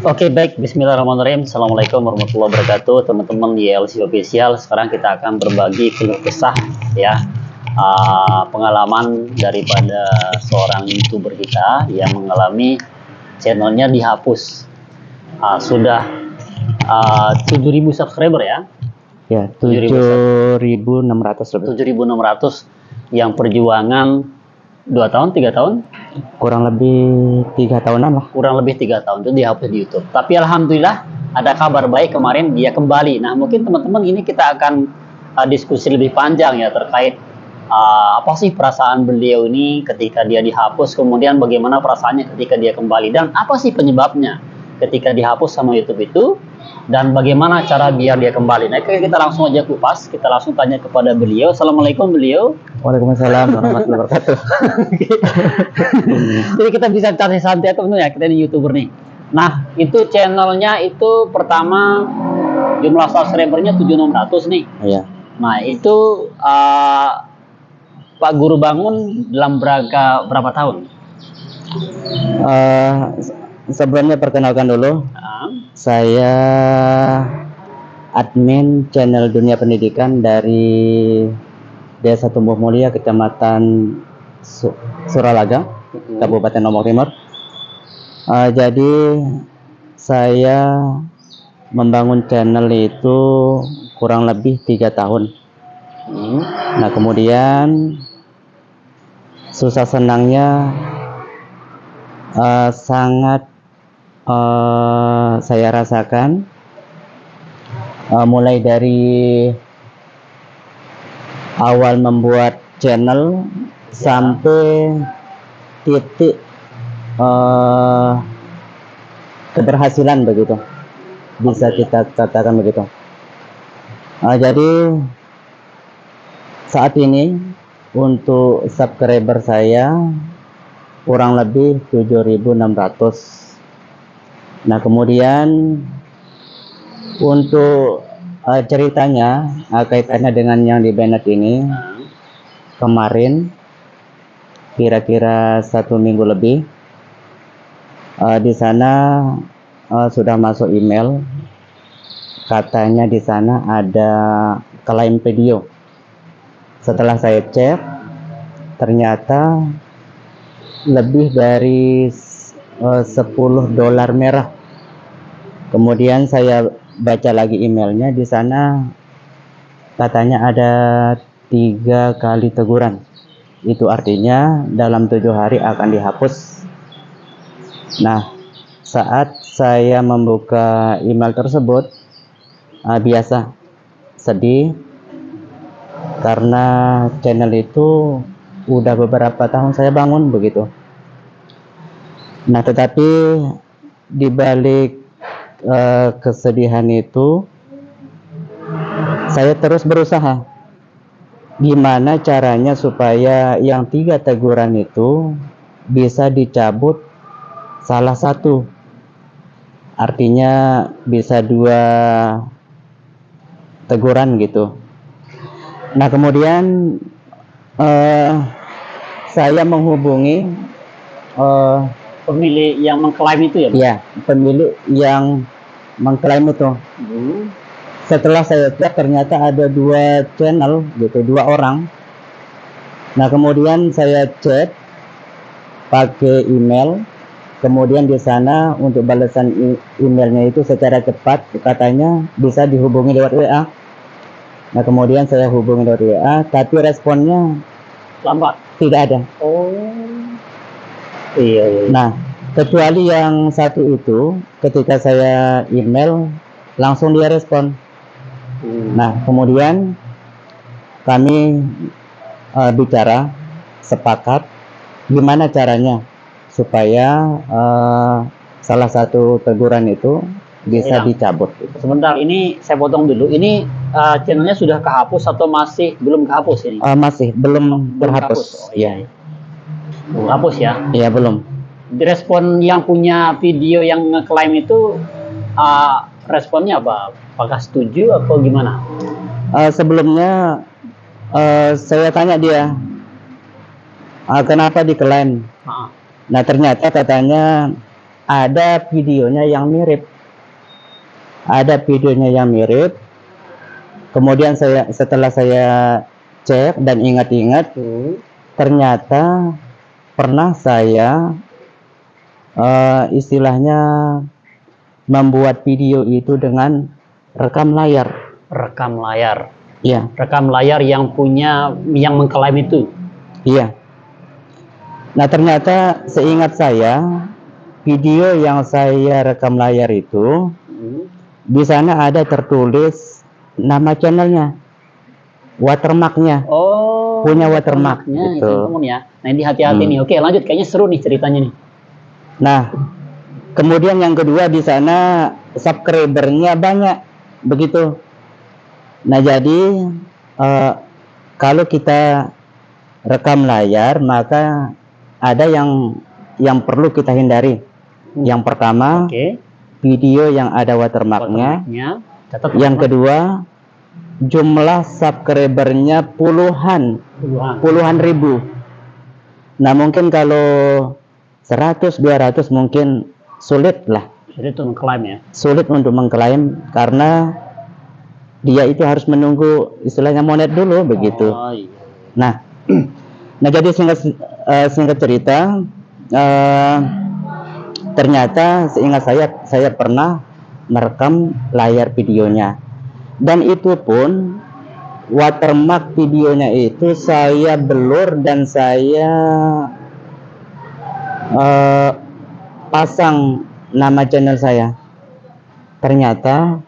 Oke, baik. Bismillahirrahmanirrahim. Assalamualaikum warahmatullahi wabarakatuh, teman-teman di LC Official. Sekarang kita akan berbagi keluh kesah ya, pengalaman daripada seorang YouTuber kita yang mengalami channelnya dihapus. Sudah 7.000 subscriber ya. Ya, 7.600 lebih. 7.600 yang perjuangan 2 tahun, 3 tahun? Kurang lebih 3 tahunan lah. Kurang lebih 3 tahun itu dihapus di YouTube. Tapi alhamdulillah ada kabar baik, kemarin dia kembali. Nah, mungkin teman-teman ini kita akan diskusi lebih panjang ya terkait apa sih perasaan beliau ini ketika dia dihapus, kemudian bagaimana perasaannya ketika dia kembali, dan apa sih penyebabnya ketika dihapus sama YouTube itu, dan bagaimana cara biar dia kembali. Nah, kita langsung aja kupas, kita langsung tanya kepada beliau. Assalamualaikum beliau. Waalaikumsalam warahmatullahi wabarakatuh. Jadi kita bisa cari santai teman-teman ya, kita ini YouTuber nih. Nah, itu channelnya itu pertama jumlah subscribernya 7.600 nih. Iya. Nah, itu Pak Guru bangun dalam berapa tahun? Sebelumnya perkenalkan dulu, saya admin channel Dunia Pendidikan dari Desa Tumbuh Mulia, Kecamatan Suralaga, Kabupaten Lombok Timur. Jadi saya membangun channel itu kurang lebih 3 tahun. Nah, kemudian susah senangnya sangat saya rasakan, mulai dari awal membuat channel sampai titik keberhasilan, begitu bisa kita katakan begitu. Jadi saat ini untuk subscriber saya kurang lebih 7.600. Nah, kemudian untuk ceritanya kaitannya dengan yang di Bennett ini, kemarin kira-kira 1 minggu lebih, di sana sudah masuk email, katanya di sana ada klaim video. Setelah saya cek, ternyata lebih dari $10 merah. Kemudian saya baca lagi emailnya, di sana katanya ada 3 kali teguran. Itu artinya dalam 7 hari akan dihapus. Nah, saat saya membuka email tersebut, biasa sedih karena channel itu udah beberapa tahun saya bangun begitu. Nah, tetapi di balik kesedihan itu, saya terus berusaha gimana caranya supaya yang 3 teguran itu bisa dicabut salah satu, artinya bisa 2 teguran gitu. Nah, kemudian saya menghubungi pemilik yang mengklaim itu ya? Ya, pemilik yang mengklaim itu. Setelah saya cek, ternyata ada 2 channel gitu, 2 orang. Nah, kemudian saya cek pakai email, kemudian di sana untuk balasan emailnya itu secara cepat, katanya bisa dihubungi lewat WA. Nah, kemudian saya hubungi lewat WA, tapi responnya lambat, tidak ada. Iya. Nah, kecuali yang satu itu, ketika saya email langsung dia respon. Nah, kemudian kami bicara, sepakat gimana caranya supaya salah satu teguran itu bisa dicabut. Sebentar, ini saya potong dulu. Ini channelnya sudah kehapus atau masih belum kehapus ini? Masih belum terhapus. Iya. Belum hapus ya? Iya, belum. Direspon yang punya video yang ngeklaim itu, responnya apa? Apakah setuju atau gimana? Sebelumnya saya tanya dia, kenapa diklaim. Nah, ternyata katanya ada videonya yang mirip. Ada videonya yang mirip. Kemudian setelah saya cek dan ingat-ingat, ternyata pernah saya istilahnya membuat video itu dengan rekam layar. Rekam layar. Iya. Rekam layar yang mengklaim itu. Iya. Nah, ternyata seingat saya, video yang saya rekam layar itu di sana ada tertulis nama channelnya, watermarknya. Oh, punya watermarknya gitu. gitu. Ya. Nah, ini hati-hati nih. Oke, lanjut. Kayaknya seru nih ceritanya nih. Nah, kemudian yang kedua di sana subscribernya banyak, begitu. Nah, jadi kalau kita rekam layar, maka ada yang perlu kita hindari. Yang pertama, video yang ada watermarknya. Yang kedua, jumlah subscribernya puluhan ribu. Nah, mungkin kalau 100-200 mungkin sulit lah. Sulit untuk mengklaim ya. Sulit untuk mengklaim karena dia itu harus menunggu istilahnya monet dulu begitu. Oh, iya. Nah, jadi singkat cerita, ternyata seingat saya pernah merekam layar videonya, dan itu pun watermark videonya itu saya blur dan saya pasang nama channel saya. Ternyata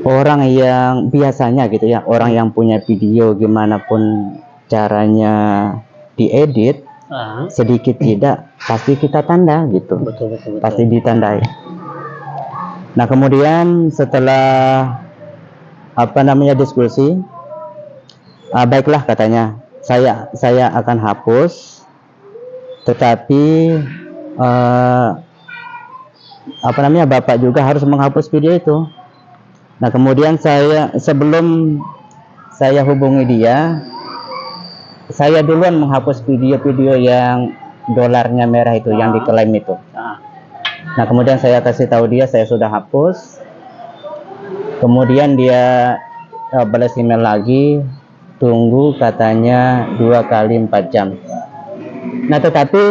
orang yang biasanya gitu ya, orang yang punya video gimana pun caranya diedit, sedikit tidak pasti kita tanda gitu. Betul. Pasti ditandai. Nah, kemudian setelah diskusi, baiklah katanya, saya akan hapus, tetapi Bapak juga harus menghapus video itu. Nah, kemudian sebelum saya hubungi dia, saya duluan menghapus video-video yang dolarnya merah itu, yang diklaim itu. Nah, kemudian saya kasih tahu dia saya sudah hapus. Kemudian dia balas email lagi, tunggu katanya 2 kali 4 jam. Nah, tetapi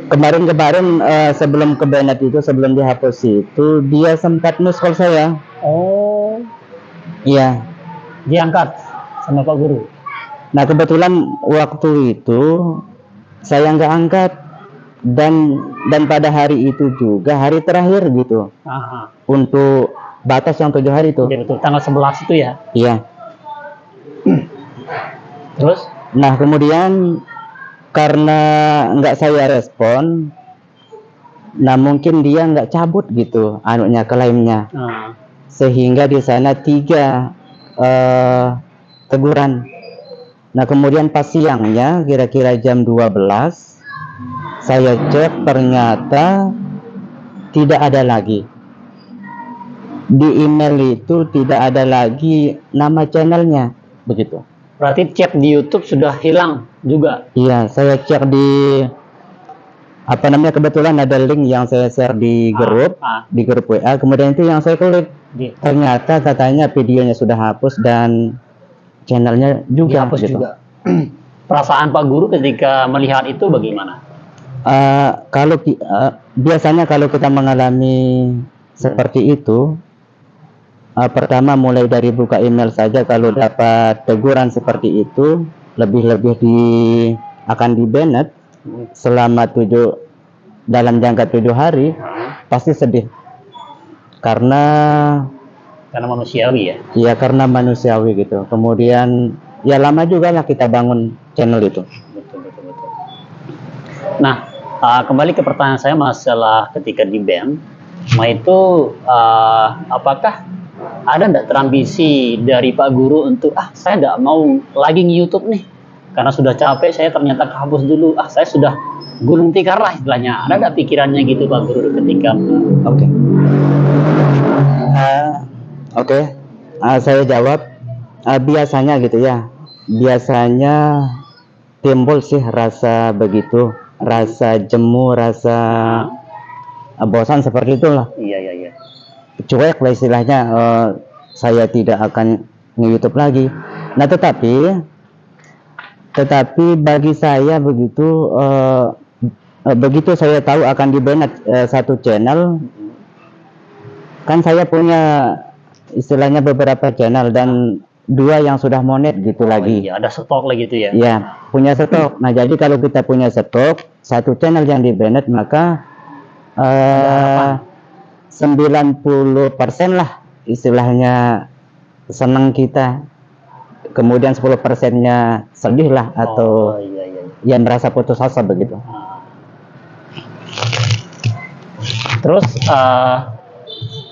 kemarin sebelum ke Bennett itu, sebelum dihapus itu, dia sempat muskol saya. Oh, iya, diangkat sama Pak Guru. Nah, kebetulan waktu itu saya nggak angkat, dan pada hari itu juga hari terakhir gitu. Untuk batas yang 7 hari itu. Ya, betul, tanggal 11 itu ya. Iya. Terus? Nah, kemudian karena nggak saya respon, nah mungkin dia nggak cabut gitu klaimnya, sehingga di sana 3 teguran. Nah, kemudian pas siangnya kira-kira jam 12 saya cek, ternyata tidak ada lagi di email itu, tidak ada lagi nama channelnya begitu. Berarti chat di YouTube sudah hilang juga? Iya, saya cek di kebetulan ada link yang saya share di grup, di grup WA. Kemudian itu yang saya klik, ternyata katanya videonya sudah hapus dan channelnya juga dihapus gitu. Juga. Perasaan Pak Guru ketika melihat itu bagaimana? Biasanya kalau kita mengalami seperti itu, pertama mulai dari buka email saja, kalau dapat teguran seperti itu, lebih-lebih akan di banned selama dalam jangka 7 hari, pasti sedih. Karena manusiawi ya? Iya, karena manusiawi gitu. Kemudian ya lama juga lah kita bangun channel itu. Betul. Nah, kembali ke pertanyaan saya masalah ketika di ban, itu apakah ada enggak terambisi dari Pak Guru untuk saya enggak mau lagi nge-YouTube nih karena sudah capek, saya ternyata kehapus dulu, saya sudah gulung tikar lah istilahnya. Ada enggak pikirannya gitu Pak Guru ketika? Oke. Saya jawab, biasanya gitu ya, biasanya timbul sih rasa begitu. rasa jemu, rasa bosan seperti itulah. Iya. Cuek lah istilahnya, saya tidak akan nge-YouTube lagi. Nah, tetapi bagi saya begitu saya tahu akan di-banned satu channel, kan saya punya istilahnya beberapa channel dan 2 yang sudah monet gitu lagi. Iya, ada stok lagi gitu ya. Ya, punya stok. Nah, jadi kalau kita punya stok, satu channel yang di-banned, maka 90% lah istilahnya senang kita. Kemudian 10%-nya sedih lah atau iya. yang merasa putus asa begitu. Terus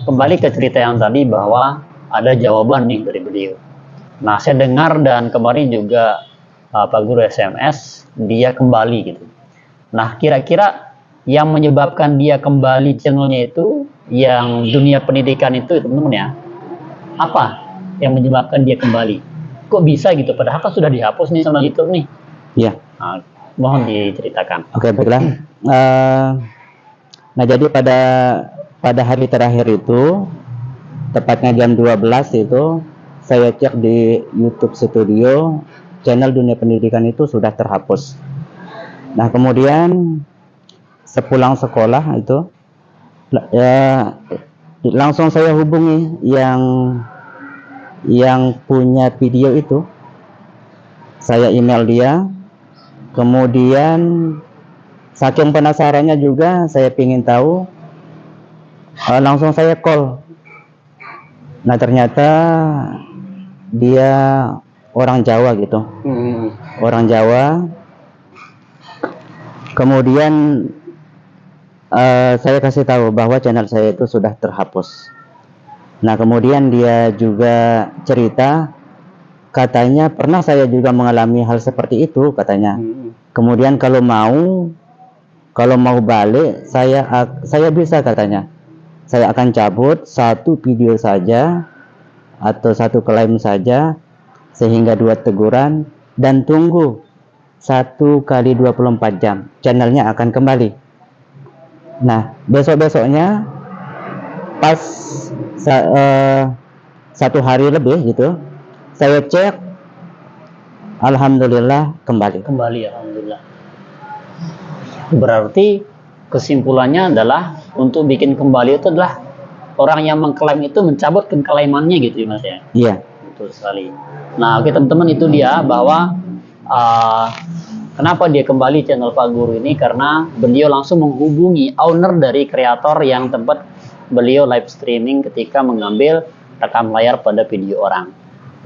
kembali ke cerita yang tadi bahwa ada jawaban nih dari beliau. Nah, saya dengar dan kemarin juga Pak Guru SMS dia kembali gitu. Nah, kira-kira yang menyebabkan dia kembali channelnya itu yang dunia pendidikan itu teman-teman ya, apa yang menyebabkan dia kembali? Kok bisa gitu? Padahal kan sudah dihapus nih sama YouTube nih. Iya. Nah, mohon diceritakan. Oke, baiklah. Nah, jadi pada hari terakhir itu, tepatnya jam 12 itu, saya cek di YouTube Studio, channel dunia pendidikan itu sudah terhapus. Nah, kemudian sepulang sekolah itu, langsung saya hubungi yang punya video itu. Saya email dia, kemudian saking penasarannya juga saya ingin tahu, langsung saya call. Nah, ternyata dia orang Jawa gitu. Orang Jawa. Kemudian saya kasih tahu bahwa channel saya itu sudah terhapus. Nah, kemudian dia juga cerita, katanya pernah saya juga mengalami hal seperti itu katanya. Kemudian kalau mau balik, saya bisa katanya. Saya akan cabut satu video saja atau satu klaim saja sehingga 2 teguran dan tunggu 1 kali 24 jam channelnya akan kembali. Nah, besok-besoknya pas 1 hari lebih gitu, saya cek, alhamdulillah kembali. Alhamdulillah. Berarti kesimpulannya adalah untuk bikin kembali itu adalah orang yang mengklaim itu mencabut keklaimannya gitu ya Mas ya. Iya. Betul sekali. Nah, oke teman-teman, itu dia bahwa kenapa dia kembali channel Pak Guru ini, karena beliau langsung menghubungi owner dari kreator yang tempat beliau live streaming ketika mengambil rekam layar pada video orang.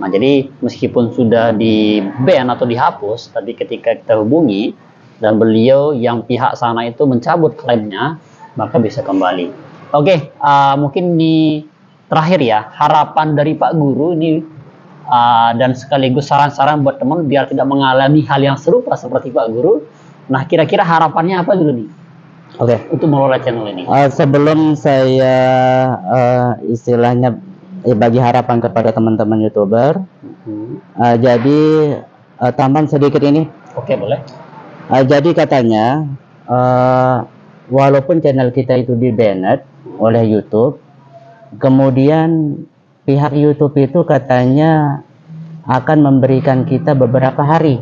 Nah, jadi meskipun sudah di ban atau dihapus, tapi ketika kita hubungi dan beliau yang pihak sana itu mencabut klaimnya, maka bisa kembali. Oke, mungkin ini terakhir ya, harapan dari Pak Guru ini dan sekaligus saran-saran buat teman biar tidak mengalami hal yang serupa seperti Pak Guru. Nah, kira-kira harapannya apa dulu nih? Oke. Untuk mengelola channel ini. Sebelum saya istilahnya bagi harapan kepada teman-teman YouTuber, jadi tambahan sedikit ini. Oke, boleh. Jadi katanya walaupun channel kita itu di-banned oleh YouTube, kemudian pihak YouTube itu katanya akan memberikan kita beberapa hari,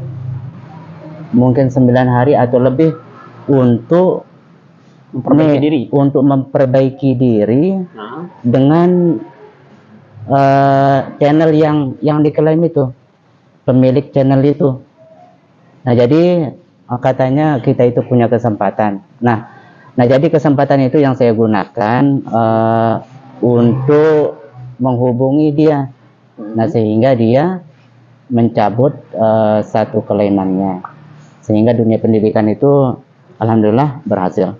mungkin 9 hari atau lebih untuk memperbaiki diri dengan channel yang diklaim itu, pemilik channel itu. Nah, jadi katanya kita itu punya kesempatan. Nah jadi kesempatan itu yang saya gunakan untuk menghubungi dia. Nah, sehingga dia mencabut satu klaimannya, sehingga dunia pendidikan itu alhamdulillah berhasil.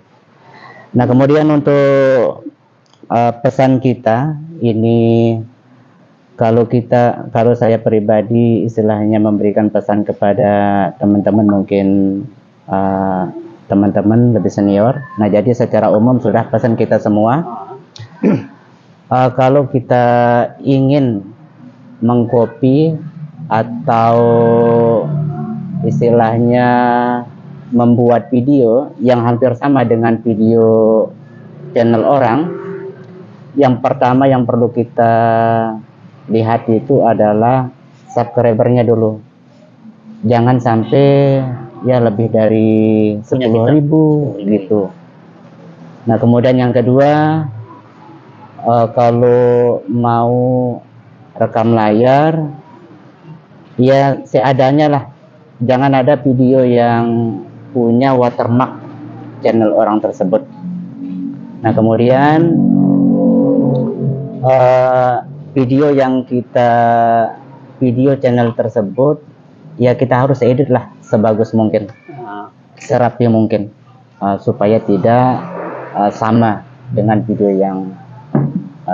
Nah, kemudian untuk pesan kita ini, kalau saya pribadi istilahnya memberikan pesan kepada teman-teman, mungkin teman-teman lebih senior. Nah, jadi secara umum sudah pesan kita semua, kalau kita ingin mengcopy atau istilahnya membuat video yang hampir sama dengan video channel orang, yang pertama yang perlu kita lihat itu adalah subscribernya dulu. Jangan sampai ya lebih dari 10.000 gitu. Nah, kemudian yang kedua, kalau mau rekam layar ya seadanya lah. Jangan ada video yang punya watermark channel orang tersebut. Nah, kemudian video channel tersebut ya kita harus edit lah sebagus mungkin, serapi mungkin, supaya tidak sama dengan video yang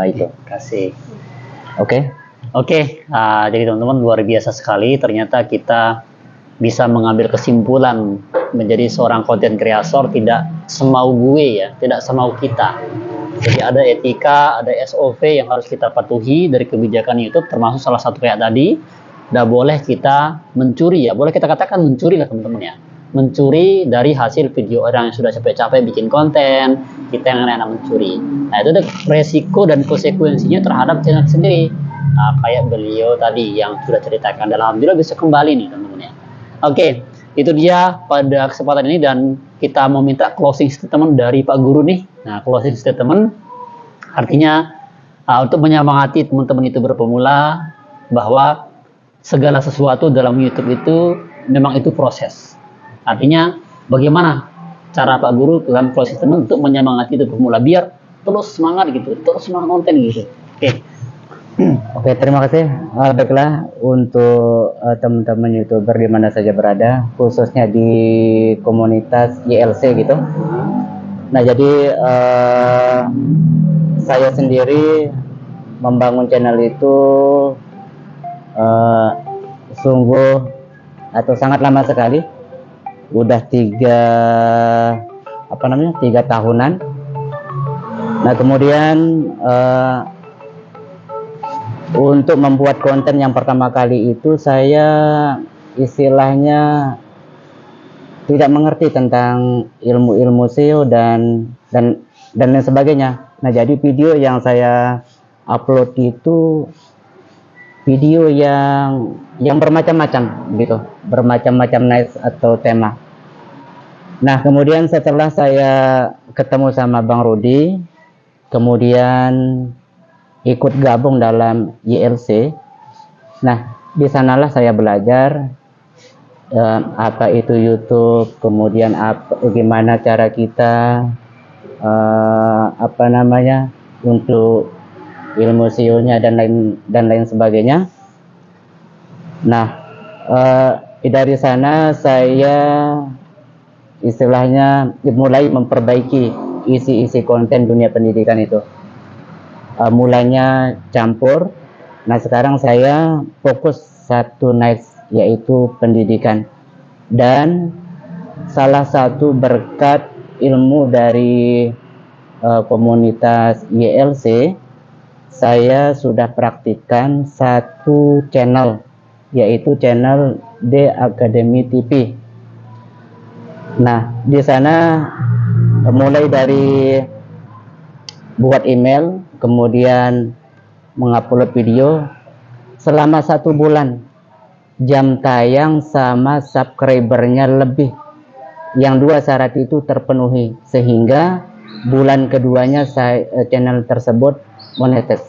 itu. Kasih. Oke. Jadi teman-teman, luar biasa sekali. Ternyata kita bisa mengambil kesimpulan menjadi seorang content creator tidak semau gue ya, tidak semau kita. Jadi ada etika, ada SOP yang harus kita patuhi dari kebijakan YouTube, termasuk salah satu kayak tadi, tidak boleh kita mencuri ya, boleh kita katakan mencuri lah teman-teman ya, mencuri dari hasil video orang yang sudah capek-capek bikin konten, kita yang enak mencuri. Nah, itu ada resiko dan konsekuensinya terhadap channel sendiri. Nah, kayak beliau tadi yang sudah ceritakan, dan alhamdulillah bisa kembali nih teman-teman ya. Oke, itu dia pada kesempatan ini, dan kita mau minta closing statement dari Pak Guru nih. Nah, closing statement artinya untuk menyemangati teman-teman itu berpemula, bahwa segala sesuatu dalam YouTube itu memang itu proses. Artinya bagaimana cara Pak Guru dalam closing statement untuk menyemangati itu berpemula biar terus semangat gitu, terus semangat konten gitu. Oke, terima kasih. Baiklah, untuk teman-teman YouTuber di mana saja berada, khususnya di komunitas YLC gitu. Nah, jadi saya sendiri membangun channel itu sungguh atau sangat lama sekali. Udah 3 tahunan. Nah, kemudian untuk membuat konten yang pertama kali itu saya istilahnya tidak mengerti tentang ilmu-ilmu SEO dan lain sebagainya. Nah, jadi video yang saya upload itu video yang bermacam-macam gitu, bermacam-macam niche atau tema. Nah, kemudian setelah saya ketemu sama Bang Rudi, kemudian ikut gabung dalam YLC. Nah, di sanalah saya belajar apa itu YouTube, kemudian gimana cara kita untuk ilmu SEO-nya dan lain sebagainya. Nah, dari sana saya istilahnya mulai memperbaiki isi-isi konten dunia pendidikan itu. Mulanya campur. Nah, sekarang saya fokus satu niche, yaitu pendidikan. Dan salah satu berkat ilmu dari komunitas YLC, saya sudah praktikkan satu channel, yaitu channel The Academy TV. Nah, di sana mulai dari buat email, kemudian mengupload video selama 1 bulan, jam tayang sama subscribernya lebih, yang 2 syarat itu terpenuhi, sehingga bulan keduanya channel tersebut monetis.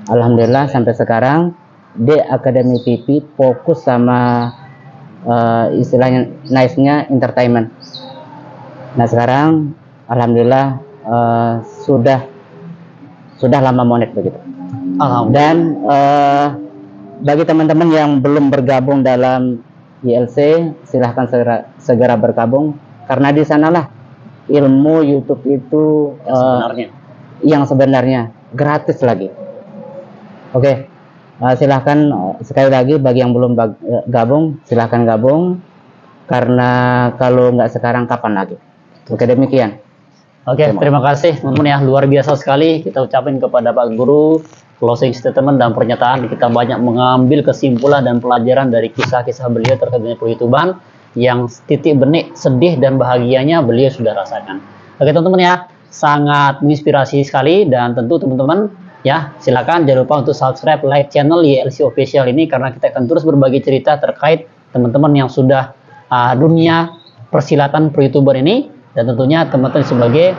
Alhamdulillah sampai sekarang The Academy TV fokus sama istilahnya nice-nya entertainment. Nah, sekarang alhamdulillah sudah lama monet begitu. Dan bagi teman-teman yang belum bergabung dalam YLC, silahkan segera bergabung, karena di sanalah ilmu YouTube itu yang sebenarnya gratis lagi. Oke, silahkan sekali lagi bagi yang belum gabung, silahkan gabung, karena kalau nggak sekarang kapan lagi. Oke, demikian. Oke, terima kasih teman-teman ya, luar biasa sekali kita ucapin kepada Pak Guru closing statement dan pernyataan. Kita banyak mengambil kesimpulan dan pelajaran dari kisah-kisah beliau terkait dengan YouTuber. yang titik benik sedih dan bahagianya beliau sudah rasakan. Oke teman-teman ya, sangat menginspirasi sekali, dan tentu teman-teman ya silakan jangan lupa untuk subscribe, like channel YLC Official ini, karena kita akan terus berbagi cerita terkait teman-teman yang sudah dunia persilatan per-youtuber ini, dan tentunya teman-teman sebagai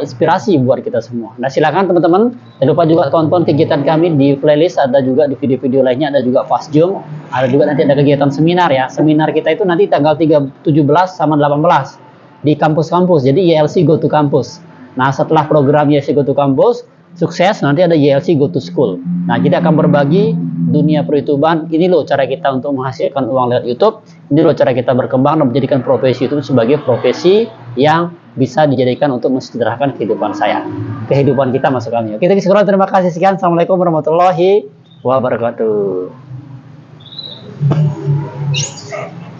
inspirasi buat kita semua. Nah silakan teman-teman, jangan lupa juga tonton kegiatan kami di playlist, ada juga di video-video lainnya, ada juga fast Zoom, ada juga nanti ada kegiatan seminar ya. Seminar kita itu nanti tanggal 17 sama 18 di kampus-kampus, jadi YLC Go to Campus. Nah setelah program YLC Go to Campus sukses, nanti ada YLC Go to School. Nah kita akan berbagi dunia per-youtuban, ini loh cara kita untuk menghasilkan uang lewat YouTube, ini loh cara kita berkembang dan menjadikan profesi YouTube sebagai profesi yang bisa dijadikan untuk mensejahterakan kehidupan kita masuk kami. Oke, terima kasih sekian. Assalamualaikum warahmatullahi wabarakatuh.